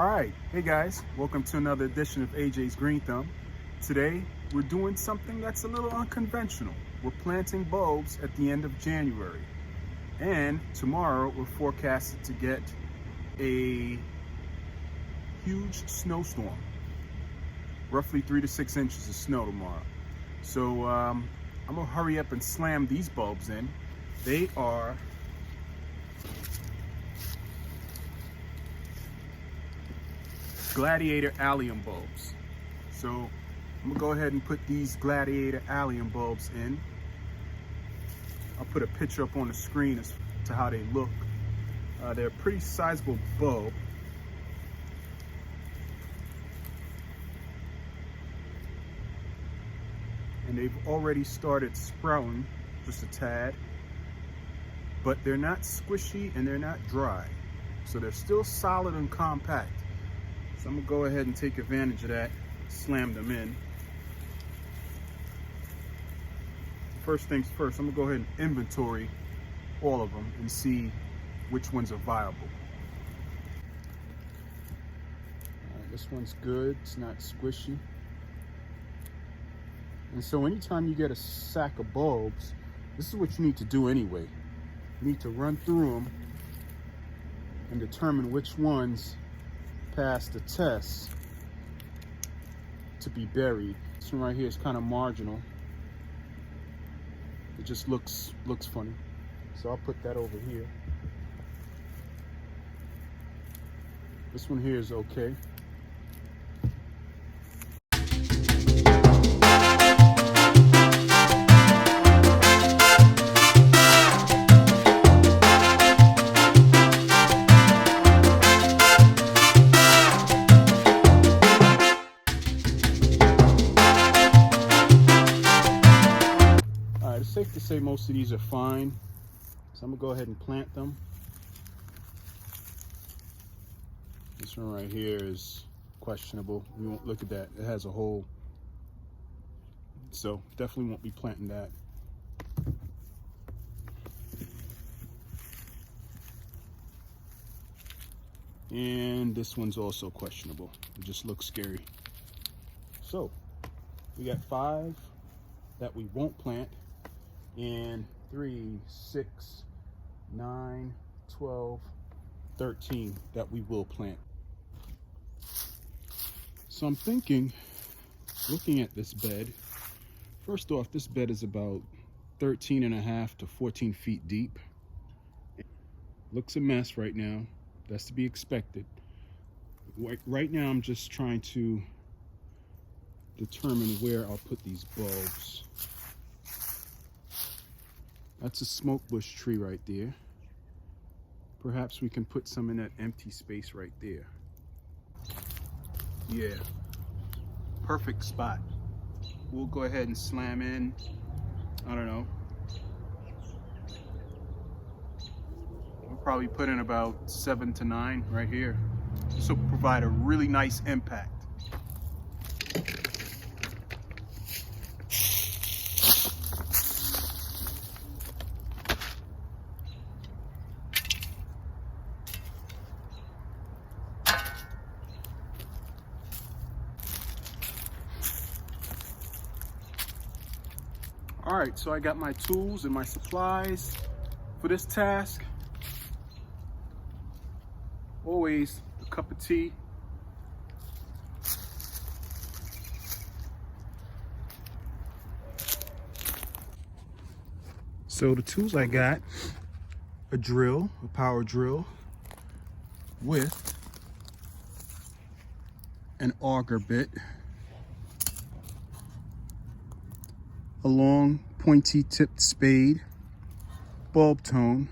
All right, hey guys, welcome to another edition of AJ's Green Thumb. Today, we're doing something that's a little unconventional. We're planting bulbs at the end of January. And tomorrow, we're forecasted to get a huge snowstorm. Roughly 3 to 6 inches of snow tomorrow. So I'm gonna hurry up and slam these bulbs in. They are Gladiator Allium bulbs. So I'm gonna go ahead and put these Gladiator Allium bulbs in. I'll put a picture up on the screen as to how they look. They're a pretty sizable bulb. And they've already started sprouting just a tad, but they're not squishy and they're not dry. So they're still solid and compact. So I'm gonna go ahead and take advantage of that, slam them in. First things first, I'm gonna go ahead and inventory all of them and see which ones are viable. This one's good, it's not squishy. And so anytime you get a sack of bulbs, this is what you need to do anyway. You need to run through them and determine which ones pass the test to be buried. This one right here is kind of marginal. It just looks funny. So I'll put that over here. This one here is okay. It's safe to say most of these are fine, so I'm gonna go ahead and plant them. This one right here is questionable. We won't look at that. It has a hole, so definitely won't be planting that. And this one's also questionable. It just looks scary. So we got 5 that we won't plant, and 3, 6, 9, 12, 13 that we will plant. So I'm thinking, looking at this bed, first off, this bed is about 13.5 to 14 feet deep. Looks a mess right now. That's to be expected. Right now, I'm just trying to determine where I'll put these bulbs. That's a smoke bush tree right there. Perhaps we can put some in that empty space right there. Yeah, perfect spot. We'll go ahead and slam in, I don't know. We'll probably put in about 7 to 9 right here. This will provide a really nice impact. All right, so I got my tools and my supplies for this task. Always a cup of tea. So the tools I got, a drill, a power drill with an auger bit, a long pointy tipped spade, bulb tone,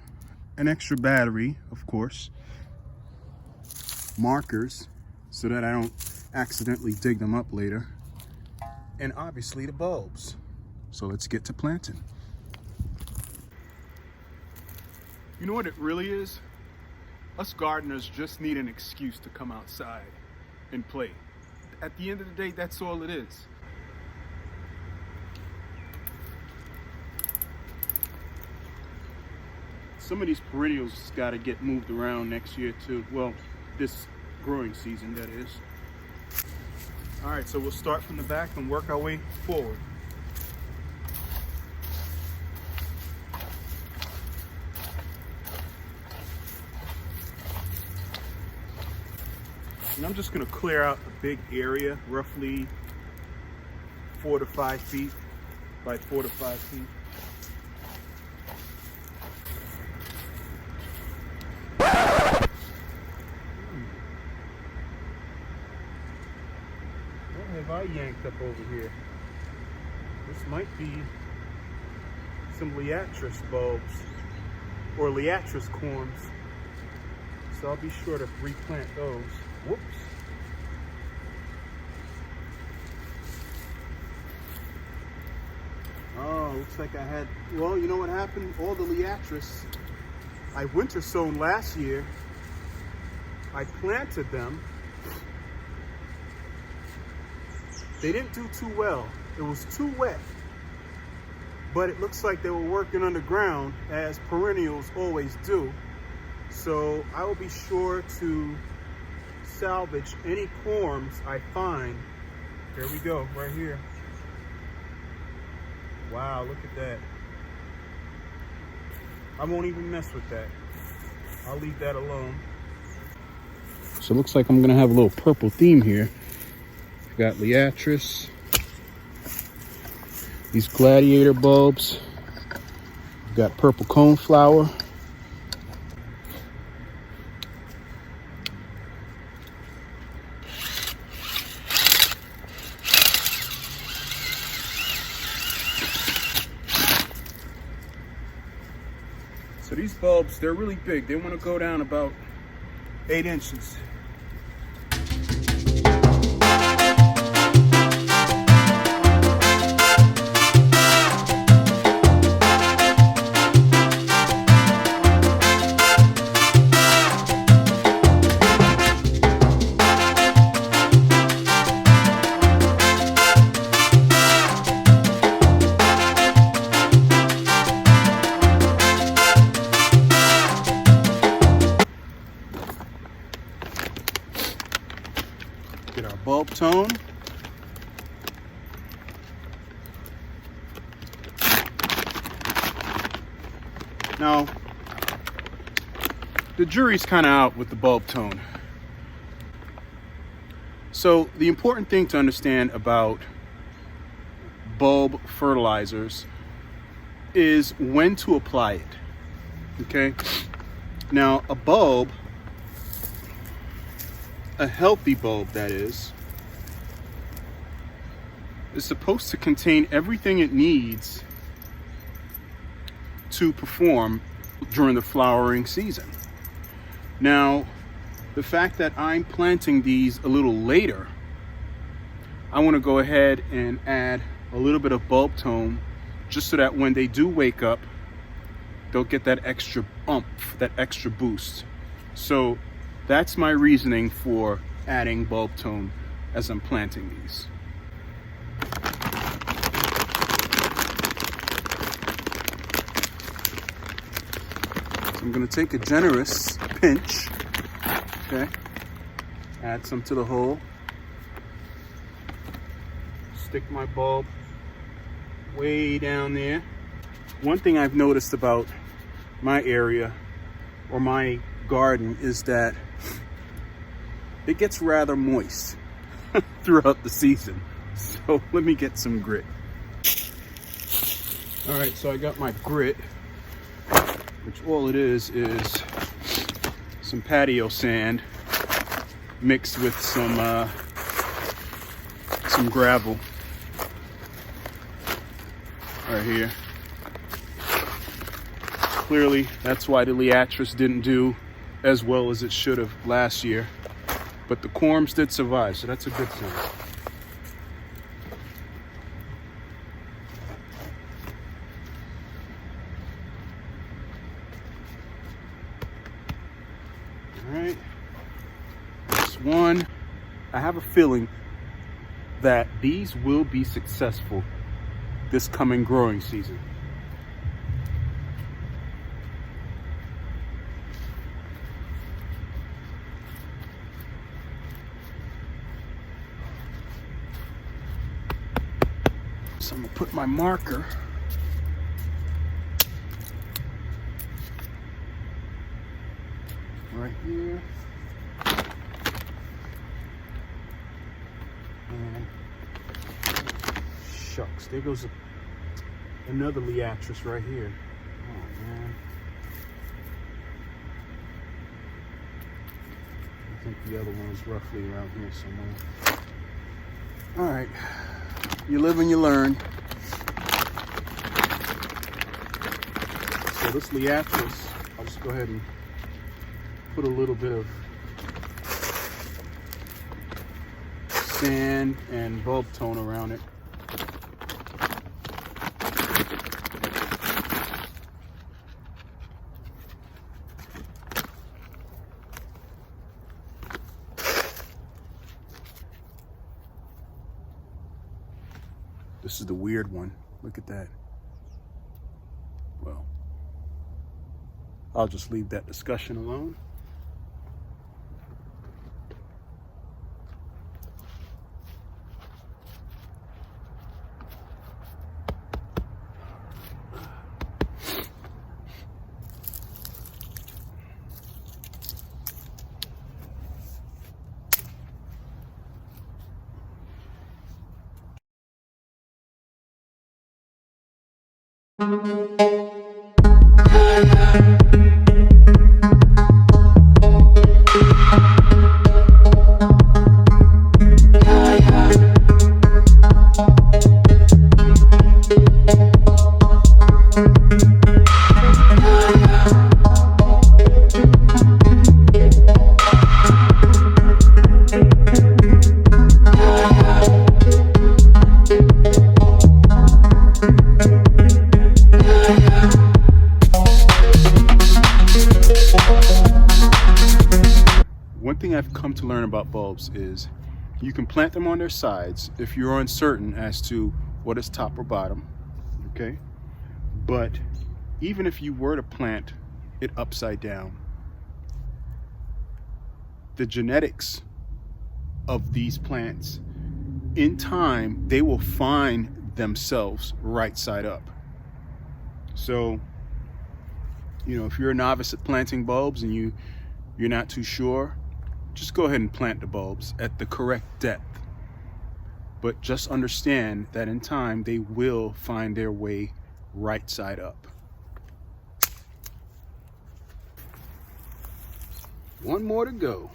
an extra battery, of course, markers so that I don't accidentally dig them up later, and obviously the bulbs. So let's get to planting. You know what it really is? Us gardeners just need an excuse to come outside and play. At the end of the day, that's all it is. Some of these perennials got to get moved around next year too. Well, this growing season, that is. All right, so we'll start from the back and work our way forward. And I'm just gonna clear out a big area, roughly 4 to 5 feet by 4 to 5 feet. What have I yanked up over here? This might be some Liatris bulbs or Liatris corms. So I'll be sure to replant those. Whoops. Oh, looks like I had, well, you know what happened? All the Liatris I winter-sown last year, I planted them. They didn't do too well. It was too wet. But it looks like they were working underground, as perennials always do. So I will be sure to salvage any corms I find. There we go, right here. Wow, look at that. I won't even mess with that. I'll leave that alone. So it looks like I'm gonna have a little purple theme here. We've got Liatris, these Gladiator bulbs. We've got purple coneflower. So these bulbs, they're really big. They want to go down about 8 inches. Get our bulb tone. Now, the jury's kind of out with the bulb tone. So the important thing to understand about bulb fertilizers is when to apply it, okay? Now, a bulb, a healthy bulb that is supposed to contain everything it needs to perform during the flowering season. Now, the fact that I'm planting these a little later, I want to go ahead and add a little bit of bulb tone just so that when they do wake up, they'll get that extra oomph, that extra boost. So that's my reasoning for adding bulb tone as I'm planting these. So I'm going to take a generous pinch, okay, add some to the hole, stick my bulb way down there. One thing I've noticed about my area or my garden is that it gets rather moist throughout the season. So let me get some grit. All right, so I got my grit, which all it is some patio sand mixed with some gravel right here. Clearly, that's why the Liatris didn't do as well as it should have last year. But the corms did survive, so that's a good sign. All right, this one, I have a feeling that these will be successful this coming growing season. So I'm gonna put my marker right here. And shucks, there goes another Liatris right here. Oh man. I think the other one is roughly around here somewhere. All right, you live and you learn. So this Liatris, I'll just go ahead and put a little bit of sand and bulb tone around it. This is the weird one. Look at that. Well, I'll just leave that discussion alone. One thing I've come to learn about bulbs is you can plant them on their sides if you're uncertain as to what is top or bottom, okay? But even if you were to plant it upside down, the genetics of these plants, in time, they will find themselves right side up. So, you know, if you're a novice at planting bulbs and you're not too sure, just go ahead and plant the bulbs at the correct depth. But just understand that in time, they will find their way right side up. One more to go.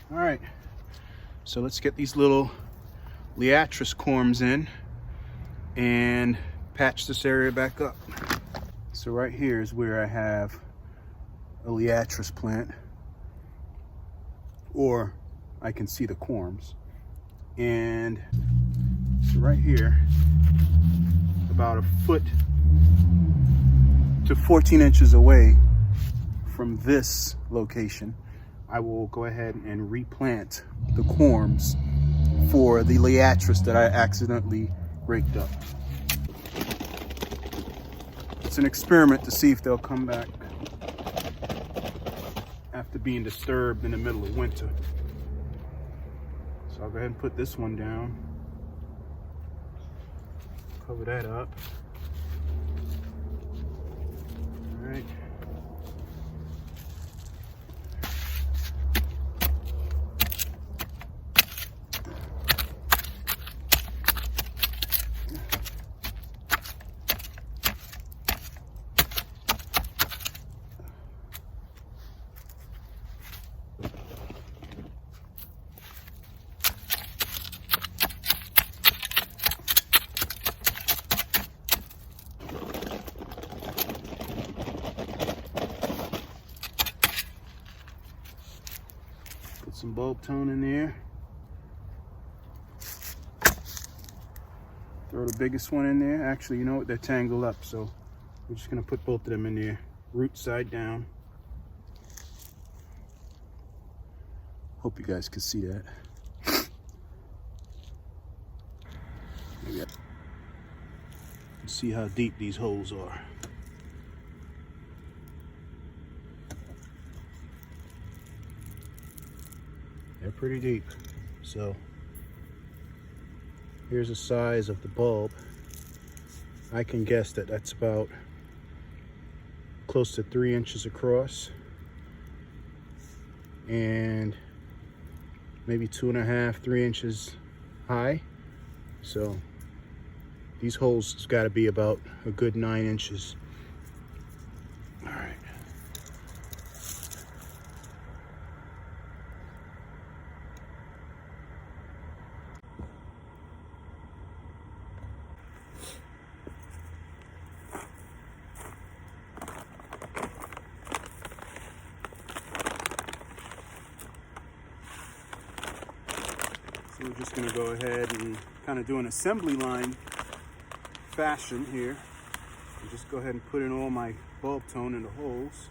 All right, so let's get these little Liatris corms in and patch this area back up. So right here is where I have a Liatris plant, or I can see the corms. And so right here, about a foot to 14 inches away from this location, I will go ahead and replant the corms for the Liatris that I accidentally raked up. It's an experiment to see if they'll come back after being disturbed in the middle of winter. So I'll go ahead and put this one down. Cover that up. All right. Put some bulb tone in there. Throw the biggest one in there. Actually, you know what? They're tangled up, so we're just gonna put both of them in there. Root side down. Hope you guys can see that. Maybe see how deep these holes are. They're pretty deep. So here's the size of the bulb. I can guess that that's about close to 3 inches across and maybe 2.5, 3 inches high. So these holes has got to be about a good 9 inches. All right. So we're just going to go ahead and kind of do an assembly line fashion here. And just go ahead and put in all my bulb tone in the holes.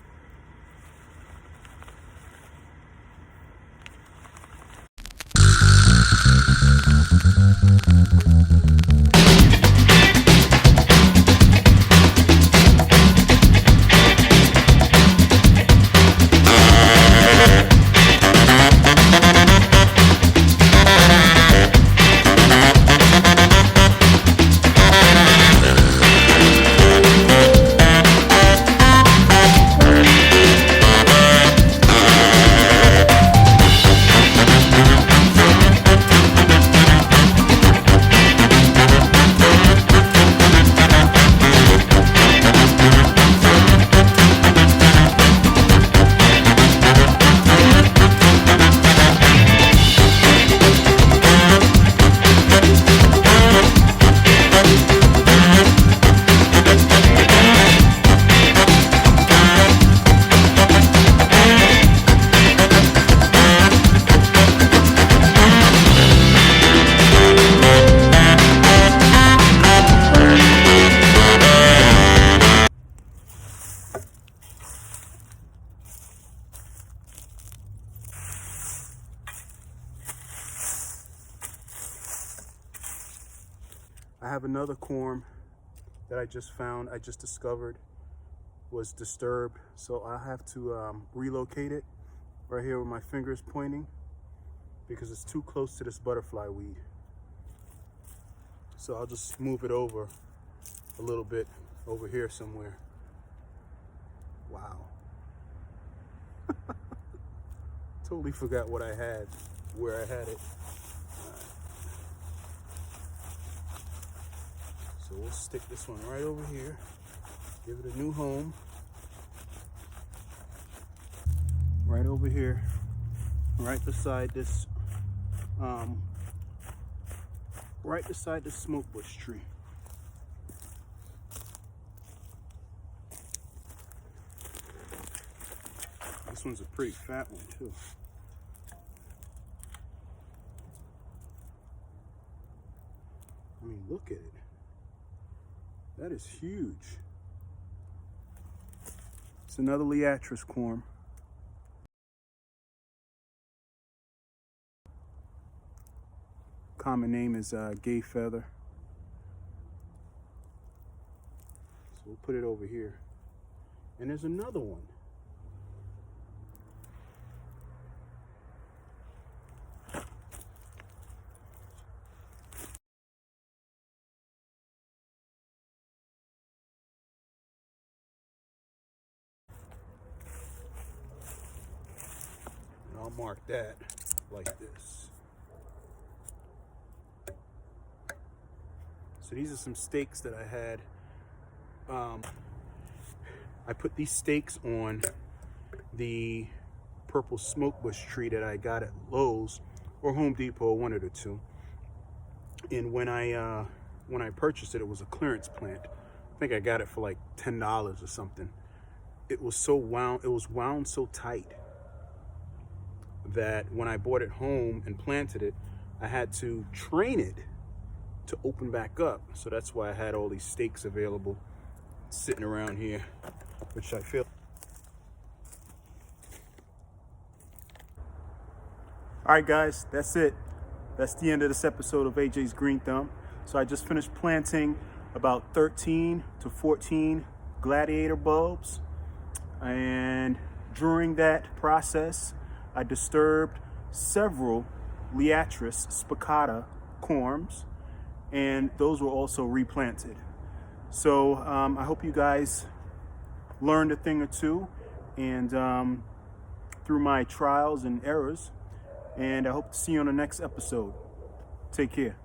I have another corm that I just found, I just discovered was disturbed. So I have to relocate it right here where my finger is pointing because it's too close to this butterfly weed. So I'll just move it over a little bit over here somewhere. Wow. Totally forgot what I had, where I had it. So we'll stick this one right over here, give it a new home. Right over here, right beside this, smoke bush tree. This one's a pretty fat one too. I mean, look at it. That is huge. It's another Liatris corm. Common name is gay feather. So we'll put it over here. And there's another one. I'll mark that like this. So these are some stakes that I had. I put these stakes on the purple smoke bush tree that I got at Lowe's or Home Depot, one of the two. And when I purchased it, it was a clearance plant. I think I got it for like $10 or something. It was so wound, it was wound so tight that when I brought it home and planted it, I had to train it to open back up. So that's why I had all these stakes available sitting around here, which I feel. All right, guys, that's it. That's the end of this episode of AJ's Green Thumb. So I just finished planting about 13 to 14 Gladiator bulbs. And during that process, I disturbed several Liatris spicata corms, and those were also replanted. So I hope you guys learned a thing or two, and through my trials and errors, and I hope to see you on the next episode. Take care.